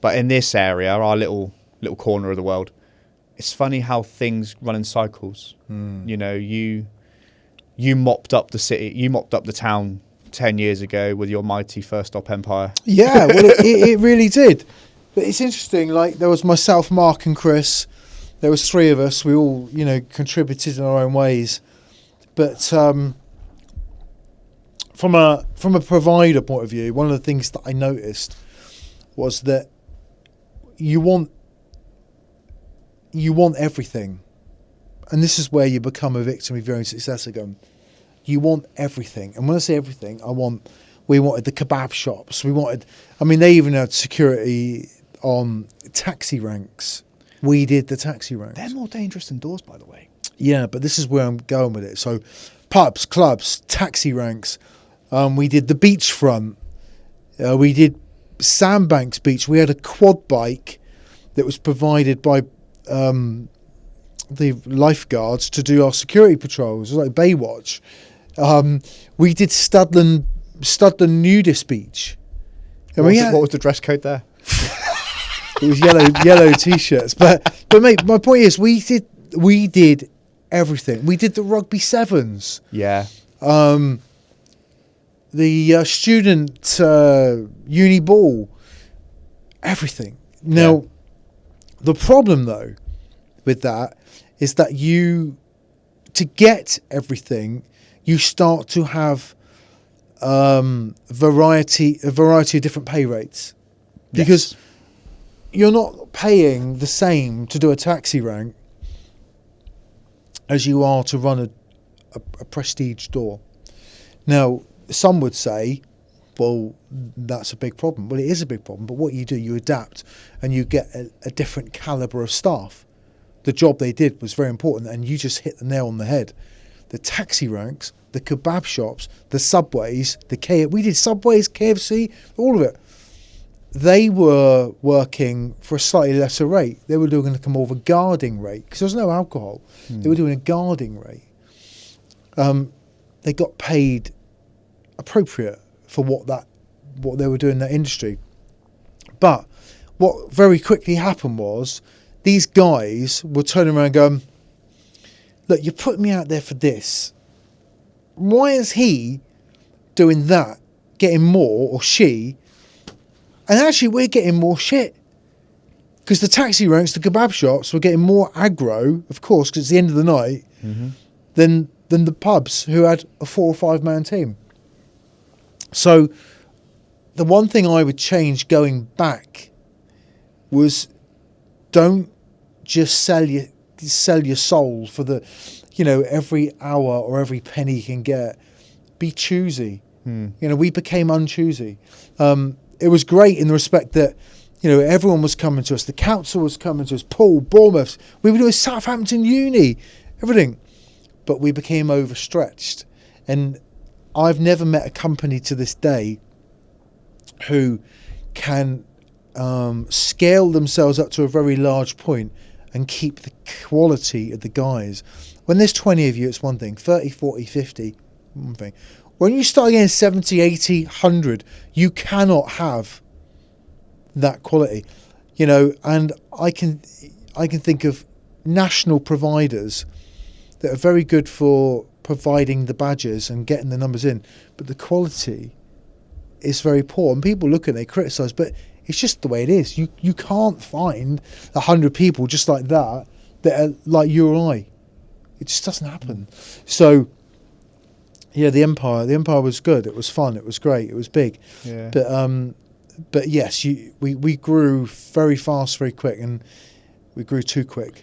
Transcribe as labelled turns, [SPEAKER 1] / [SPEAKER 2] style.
[SPEAKER 1] But in this area, our little corner of the world, it's funny how things run in cycles. You know, you mopped up the city, you mopped up the town 10 years ago with your mighty first stop empire.
[SPEAKER 2] Yeah, well, it really did. But it's interesting, like, there was myself, Mark and Chris. There was 3 of us. We all, you know, contributed in our own ways. But from a provider point of view, one of the things that I noticed was that you want everything. And this is where you become a victim of your own success again. You want everything. And when I say everything, we wanted the kebab shops. They even had security on taxi ranks. We did the taxi ranks.
[SPEAKER 1] They're more dangerous than doors, by the way.
[SPEAKER 2] Yeah, but this is where I'm going with it. So pubs, clubs, taxi ranks. We did the beachfront. We did Sandbanks Beach. We had a quad bike that was provided by the lifeguards to do our security patrols. It was like Baywatch. We did Studland Nudist Beach.
[SPEAKER 1] What was the dress code there?
[SPEAKER 2] It was yellow t-shirts. But mate, my point is we did everything. We did the rugby sevens.
[SPEAKER 1] Yeah.
[SPEAKER 2] The student uni ball. Everything. Now, the problem though with that is that to get everything, you start to have a variety of different pay rates, because you're not paying the same to do a taxi rank as you are to run a prestige store. Now, some would say, well, that's a big problem. Well, it is a big problem, but what you do, you adapt and you get a different calibre of staff. The job they did was very important, and you just hit the nail on the head. The taxi ranks, the kebab shops, the Subways, we did Subways, KFC, all of it. They were working for a slightly lesser rate. They were doing like a more of a guarding rate because there was no alcohol. They were doing a guarding rate. They got paid appropriate for what they were doing in that industry. But what very quickly happened was these guys were turning around going, look, you're putting me out there for this. Why is he doing that, getting more, or she? And actually, we're getting more shit. Because the taxi ranks, the kebab shops, were getting more aggro, of course, because it's the end of the night, than the pubs who had a 4 or 5 man team. So the one thing I would change going back was don't just sell your soul for the, every hour or every penny you can get. Be choosy. We became unchoosy. It was great in the respect that, everyone was coming to us. The council was coming to us. Poole, Bournemouth. We were doing Southampton Uni, everything. But we became overstretched. And I've never met a company to this day who can scale themselves up to a very large point and keep the quality of the guys. When there's 20 of you, it's one thing. 30, 40, 50, one thing. When you start getting 70, 80, 100, you cannot have that quality. And I can think of national providers that are very good for providing the badges and getting the numbers in, but the quality is very poor. And people look at it, they criticise, but it's just the way it is. You can't find 100 people just like that are like you or I. It just doesn't happen. So, yeah, the Empire was good. It was fun. It was great. It was big.
[SPEAKER 1] Yeah.
[SPEAKER 2] But yes, we grew very fast, very quick, and we grew too quick.